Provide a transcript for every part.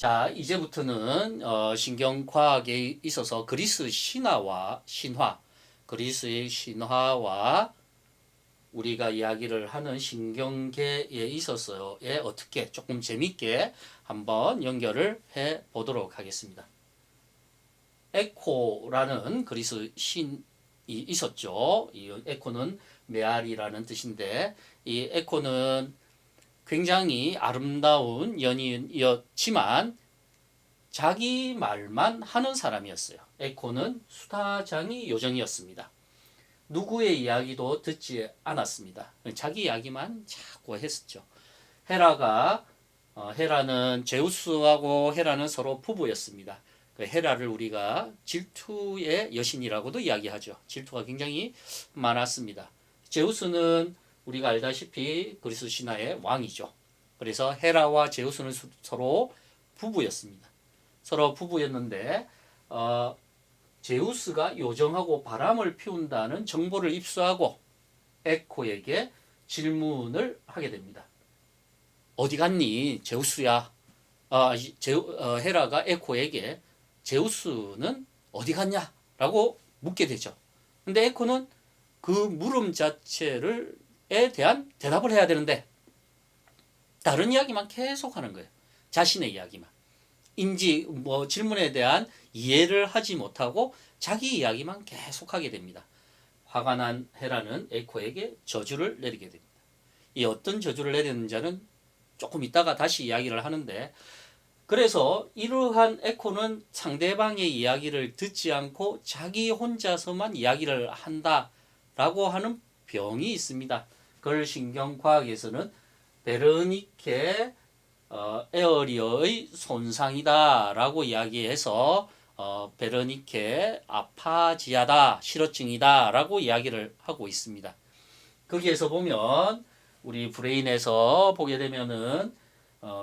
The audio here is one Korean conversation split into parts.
자, 이제부터는 신경과학에 있어서 그리스 그리스의 신화와 우리가 이야기를 하는 신경계에 있어서의 어떻게 조금 재밌게 한번 연결을 해 보도록 하겠습니다. 에코라는 그리스 신이 있었죠. 이 에코는 메아리라는 뜻인데, 이 에코는 굉장히 아름다운 연인이었지만 자기 말만 하는 사람이었어요. 에코는 수다장이 요정이었습니다. 누구의 이야기도 듣지 않았습니다. 자기 이야기만 자꾸 했었죠. 헤라는 제우스하고 헤라는 서로 부부였습니다. 헤라를 우리가 질투의 여신이라고도 이야기하죠. 질투가 굉장히 많았습니다. 제우스는 우리가 알다시피 그리스 신화의 왕이죠. 그래서 헤라와 제우스는 서로 부부였습니다. 서로 부부였는데 제우스가 요정하고 바람을 피운다는 정보를 입수하고 에코에게 질문을 하게 됩니다. 어디 갔니, 제우스야? 헤라가 에코에게 제우스는 어디 갔냐? 라고 묻게 되죠. 근데 에코는 그 물음 자체에 대한 대답을 해야 되는데 다른 이야기만 계속 하는 거예요. 자신의 이야기만. 질문에 대한 이해를 하지 못하고 자기 이야기만 계속하게 됩니다. 화가 난 헤라는 에코에게 저주를 내리게 됩니다. 이 어떤 저주를 내리는지는 조금 이따가 다시 이야기를 하는데, 그래서 이러한 에코는 상대방의 이야기를 듣지 않고 자기 혼자서만 이야기를 한다라고 하는 병이 있습니다. 그걸 신경과학에서는 베르니케 에어리어의 손상이다라고 이야기해서 베르니케 아파지아다, 실어증이다라고 이야기를 하고 있습니다. 거기에서 보면 우리 브레인에서 보게 되면은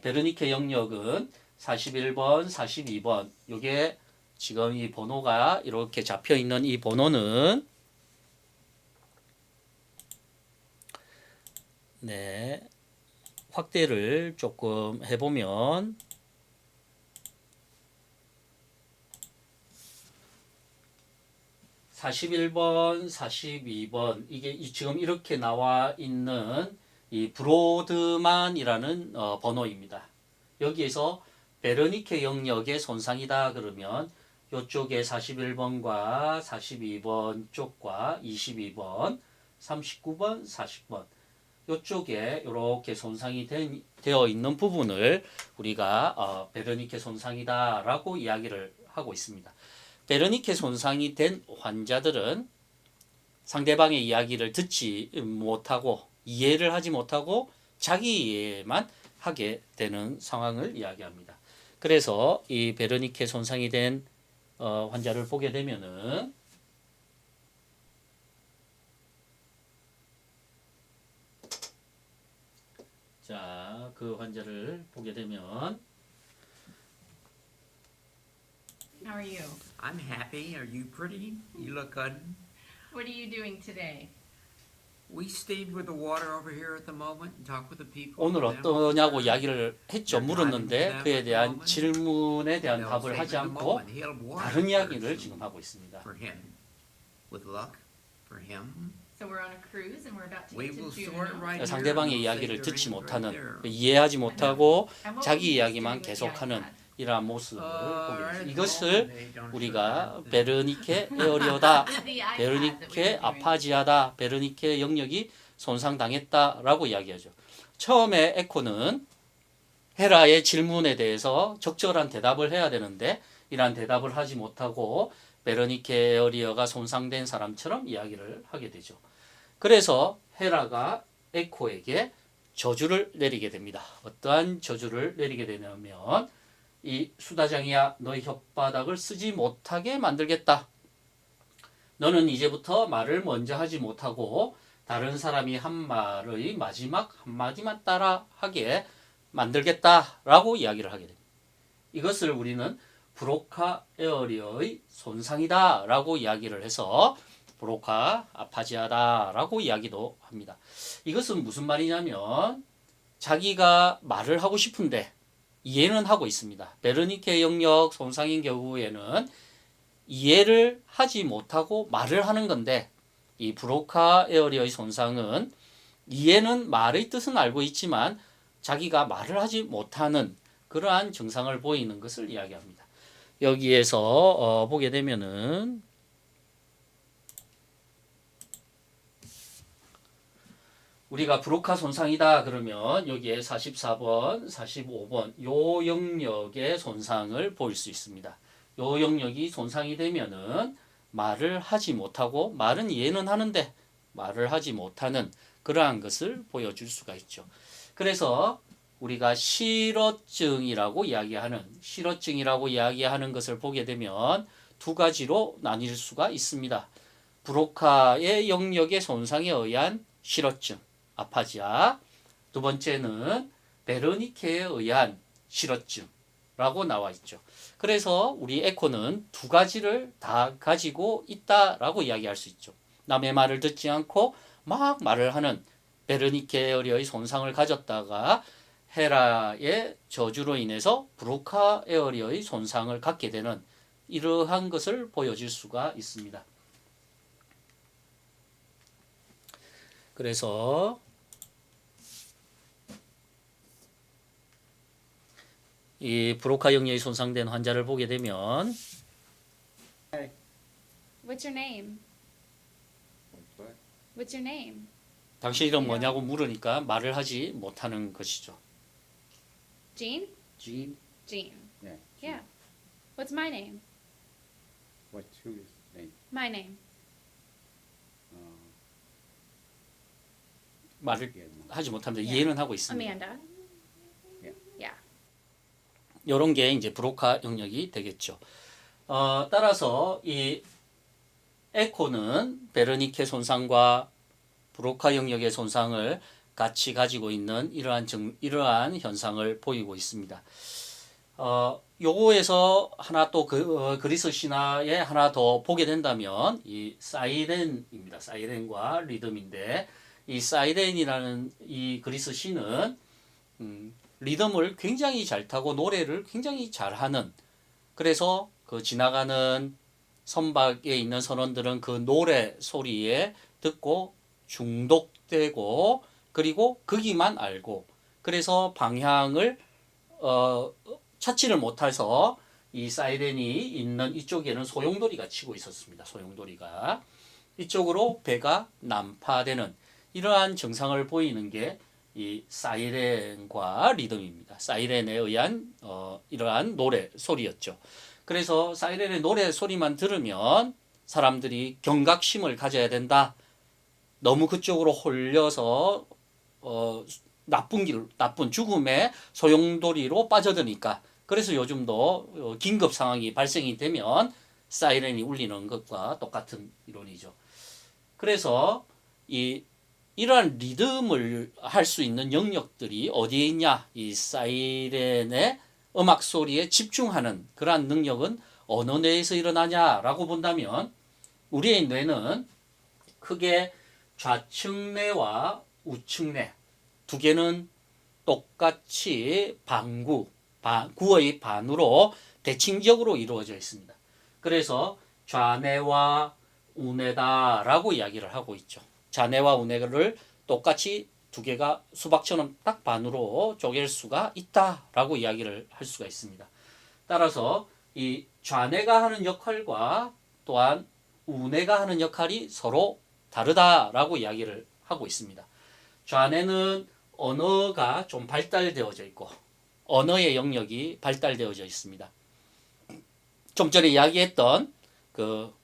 베르니케 영역은 41번, 42번, 요게 지금 이 번호가 이렇게 잡혀 있는 이 번호는 확대를 조금 해보면 41번, 42번 이게 지금 이렇게 나와 있는 이 브로드만이라는 번호입니다. 여기에서 베르니케 영역의 손상이다 그러면 이쪽에 41번과 42번 쪽과 22번, 39번, 40번 이쪽에 이렇게 손상이 되어 있는 부분을 우리가 베르니케 손상이다라고 이야기를 하고 있습니다. 베르니케 손상이 된 환자들은 상대방의 이야기를 듣지 못하고 이해를 하지 못하고 자기 이해만 하게 되는 상황을 이야기합니다. 그래서 이 베르니케 손상이 된 환자를 보게 되면은 자, 그 환자를 보게 되면 How are you? I'm happy. Are you pretty? You look good. What are you doing today? We stayed with the water over here at the moment and talked with the people. 오늘 어떠냐고 이야기를 했죠. 물었는데 그에 대한 질문에 대한 답을 하지 않고 다른 이야기를 지금 하고 있습니다. For him, with luck, for him. So we're on a cruise and we're about to We get will to sort it Juneau. right here. 상대방의 and we'll 이야기를 say 듣지 they're 못하는, right there. 이해하지 못하고 And what 자기 will you 이야기만 do with the 계속하는 iPad? 이러한 모습을 보게 right 됩니다. at 이것을 the moment, they don't 우리가 show that. 베르니케 에어리어다, The iPad that we were 베르니케 doing. 아파지아다, 베르니케 영역이 손상당했다라고 이야기하죠. 처음에 에코는 헤라의 질문에 대해서 적절한 대답을 해야 되는데 이러한 대답을 하지 못하고 베르니케 에어리어가 손상된 사람처럼 이야기를 하게 되죠. 그래서 헤라가 에코에게 저주를 내리게 됩니다. 어떠한 저주를 내리게 되냐면 이 수다장이야, 너의 혓바닥을 쓰지 못하게 만들겠다. 너는 이제부터 말을 먼저 하지 못하고 다른 사람이 한 말의 마지막 한마디만 따라하게 만들겠다라고 이야기를 하게 됩니다. 이것을 우리는 브로카 에어리어의 손상이다라고 이야기를 해서 브로카 아파지아다라고 이야기도 합니다. 이것은 무슨 말이냐면 자기가 말을 하고 싶은데 이해는 하고 있습니다. 베르니케 영역 손상인 경우에는 이해를 하지 못하고 말을 하는 건데 이 브로카 에어리어의 손상은 이해는 말의 뜻은 알고 있지만 자기가 말을 하지 못하는 그러한 증상을 보이는 것을 이야기합니다. 여기에서 보게 되면은 우리가 브로카 손상이다 그러면 여기에 44번, 45번 요 영역의 손상을 보일 수 있습니다. 요 영역이 손상이 되면은 말을 하지 못하고 말은 이해는 하는데 말을 하지 못하는 그러한 것을 보여줄 수가 있죠. 그래서 우리가 실어증이라고 이야기하는 것을 보게 되면 두 가지로 나뉠 수가 있습니다. 브로카의 영역의 손상에 의한 실어증, 아파지아. 두 번째는 베르니케에 의한 실어증라고 나와 있죠. 그래서 우리 에코는 두 가지를 다 가지고 있다라고 이야기할 수 있죠. 남의 말을 듣지 않고 막 말을 하는 베르니케 에어리어의 손상을 가졌다가 헤라의 저주로 인해서 브로카 에어리어의 손상을 갖게 되는 이러한 것을 보여줄 수가 있습니다. 그래서 이 브로카 영역이 손상된 환자를 보게 되면 What's your name? What's your name? 당신 이름 뭐냐고 물으니까 말을 하지 못하는 것이죠. Jean? Jean? Jean. Yeah. Yeah. What's my name? What's whose name? My name. 말을 Yeah, no. 하지 못합니다. Yeah. 이해는 하고 있습니다. Amanda. Yeah. Yeah. 이런 게 이제 브로카 영역이 되겠죠. 따라서 이 에코는 베르니케 손상과 브로카 영역의 손상을 같이 가지고 있는 이러한 현상을 보이고 있습니다. 요거에서 하나 또 그리스 신화에 하나 더 보게 된다면 이 사이렌입니다. 사이렌과 리듬인데 이 사이렌이라는 이 그리스 신은 리듬을 굉장히 잘 타고 노래를 굉장히 잘하는, 그래서 그 지나가는 선박에 있는 선원들은 그 노래 소리에 듣고 중독되고 그리고 거기만 알고, 그래서 방향을 찾지를 못해서 이 사이렌이 있는 이쪽에는 소용돌이가 치고 있었습니다. 소용돌이가 이쪽으로 배가 난파되는 이러한 증상을 보이는 게 이 사이렌과 리듬입니다. 사이렌에 의한 이러한 노래 소리였죠. 그래서 사이렌의 노래 소리만 들으면 사람들이 경각심을 가져야 된다. 너무 그쪽으로 홀려서 나쁜 죽음의 소용돌이로 빠져드니까. 그래서 요즘도 긴급 상황이 발생이 되면 사이렌이 울리는 것과 똑같은 이론이죠. 그래서 이러한 리듬을 할 수 있는 영역들이 어디에 있냐? 이 사이렌의 음악 소리에 집중하는 그러한 능력은 어느 뇌에서 일어나냐라고 본다면 우리의 뇌는 크게 좌측뇌와 우측뇌 두 개는 똑같이 구의 반으로 대칭적으로 이루어져 있습니다. 그래서 좌뇌와 우뇌다라고 이야기를 하고 있죠. 좌뇌와 우뇌를 똑같이 두 개가 수박처럼 딱 반으로 쪼갤 수가 있다라고 이야기를 할 수가 있습니다. 따라서 이 좌뇌가 하는 역할과 또한 우뇌가 하는 역할이 서로 다르다라고 이야기를 하고 있습니다. 좌뇌는 언어가 좀 발달되어져 있고 언어의 영역이 발달되어져 있습니다. 좀 전에 이야기했던 그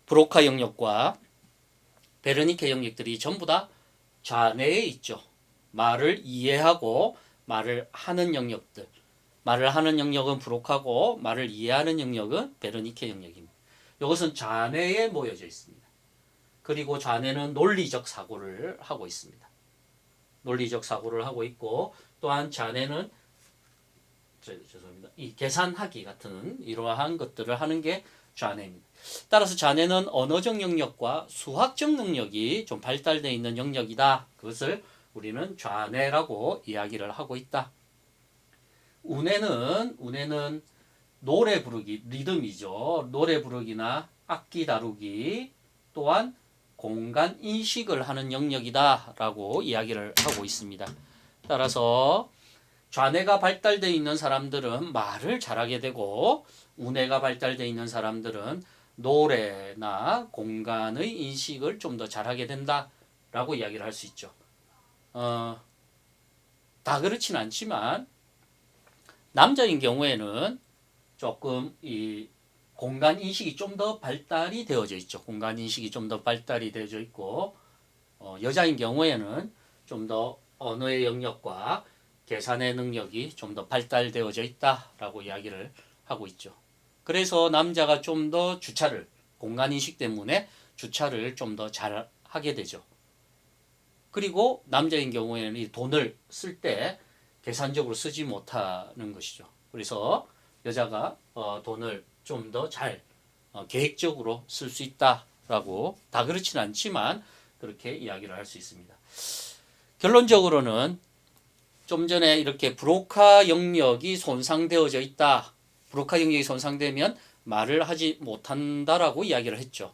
브로카 영역과 베르니케 영역들이 전부 다 좌뇌에 있죠. 말을 이해하고 말을 하는 영역들. 말을 하는 영역은 브로카고 말을 이해하는 영역은 베르니케 영역입니다. 이것은 좌뇌에 모여져 있습니다. 그리고 좌뇌는 논리적 사고를 하고 있습니다. 논리적 사고를 하고 있고 또한 좌뇌는 이 계산하기 같은 이러한 것들을 하는 게 좌뇌입니다. 따라서 좌뇌는 언어적 영역과 수학적 능력이 좀 발달되어 있는 영역이다. 그것을 우리는 좌뇌라고 이야기를 하고 있다. 운해는 노래 부르기, 리듬이죠. 노래 부르기나 악기 다루기 또한 공간 인식을 하는 영역이다라고 이야기를 하고 있습니다. 따라서 좌뇌가 발달되어 있는 사람들은 말을 잘하게 되고 우뇌가 발달되어 있는 사람들은 노래나 공간의 인식을 좀 더 잘하게 된다라고 이야기를 할 수 있죠. 다 그렇진 않지만 남자인 경우에는 조금 이 공간 인식이 좀 더 발달이 되어져 있죠. 공간 인식이 좀 더 발달이 되어져 있고 여자인 경우에는 좀 더 언어의 영역과 계산의 능력이 좀 더 발달되어져 있다라고 이야기를 하고 있죠. 그래서 남자가 좀 더 주차를 공간 인식 때문에 주차를 좀 더 잘 하게 되죠. 그리고 남자인 경우에는 이 돈을 쓸 때 계산적으로 쓰지 못하는 것이죠. 그래서 여자가 돈을 좀 더 잘 계획적으로 쓸 수 있다라고 다 그렇진 않지만 그렇게 이야기를 할 수 있습니다. 결론적으로는 좀 전에 이렇게 브로카 영역이 손상되어져 있다. 브로카 영역이 손상되면 말을 하지 못한다라고 이야기를 했죠.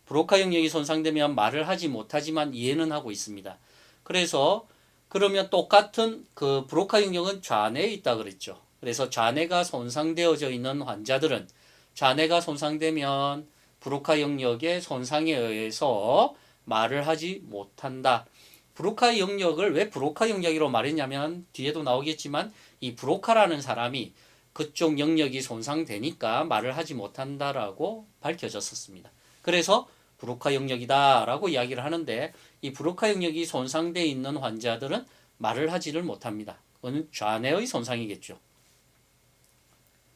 브로카 영역이 손상되면 말을 하지 못하지만 이해는 하고 있습니다. 그래서 그러면 똑같은 그 브로카 영역은 좌뇌에 있다 그랬죠. 그래서 좌뇌가 손상되어져 있는 환자들은 좌뇌가 손상되면 브로카 영역의 손상에 의해서 말을 하지 못한다. 브로카 영역을 왜 브로카 영역이라고 말했냐면 뒤에도 나오겠지만 이 브로카라는 사람이 그쪽 영역이 손상되니까 말을 하지 못한다라고 밝혀졌었습니다. 그래서 브로카 영역이다라고 이야기를 하는데 이 브로카 영역이 손상되어 있는 환자들은 말을 하지를 못합니다. 그건 좌뇌의 손상이겠죠.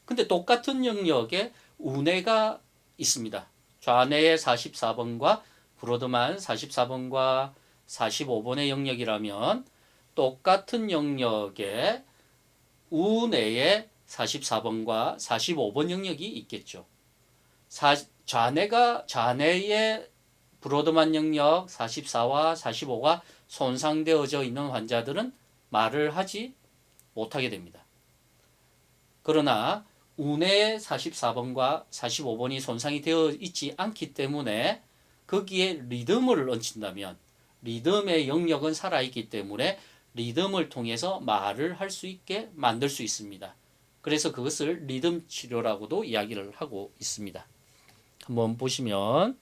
근데 똑같은 영역에 우뇌가 있습니다. 좌뇌의 44번과 브로드만 44번과 45번의 영역이라면 똑같은 영역에 우뇌의 44번과 45번 영역이 있겠죠. 좌뇌의 브로드만 영역 44와 45가 손상되어져 있는 환자들은 말을 하지 못하게 됩니다. 그러나 우뇌의 44번과 45번이 손상이 되어 있지 않기 때문에 거기에 리듬을 얹힌다면 리듬의 영역은 살아있기 때문에 리듬을 통해서 말을 할 수 있게 만들 수 있습니다. 그래서 그것을 리듬 치료라고도 이야기를 하고 있습니다. 한번 보시면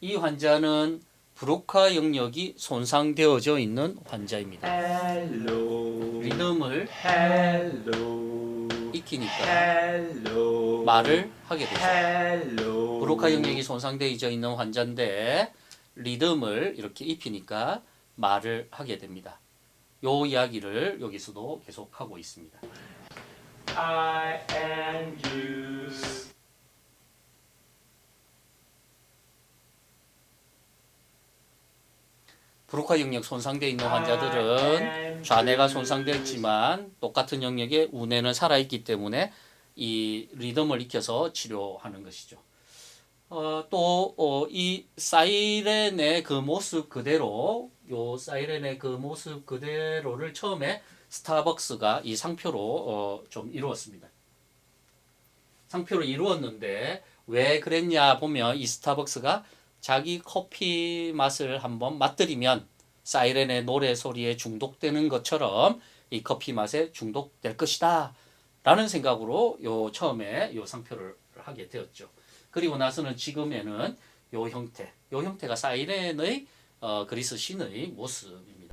이 환자는 브로카 영역이 손상되어져 있는 환자입니다. 리듬을 익히니까 말을 하게 되죠. 브로카 영역이 손상되어져 있는 환자인데 리듬을 이렇게 입히니까 말을 하게 됩니다. 요 이야기를 여기서도 계속하고 있습니다. I and you. 브로카 영역 손상되어 있는 환자들은 좌뇌가 손상되었지만 똑같은 영역에 우뇌는 살아있기 때문에 이 리듬을 익혀서 치료하는 것이죠. 또 이 사이렌의 그 모습 그대로 요 사이렌의 그 모습 그대로를 처음에 스타벅스가 이 상표로 좀 이루었습니다. 상표를 이루었는데 왜 그랬냐 보면 이 스타벅스가 자기 커피 맛을 한번 맛들이면 사이렌의 노래 소리에 중독되는 것처럼 이 커피 맛에 중독될 것이다 라는 생각으로 처음에 요 상표를 하게 되었죠. 그리고 나서는 지금에는 요 형태가 사이렌의 그리스 신의 모습입니다.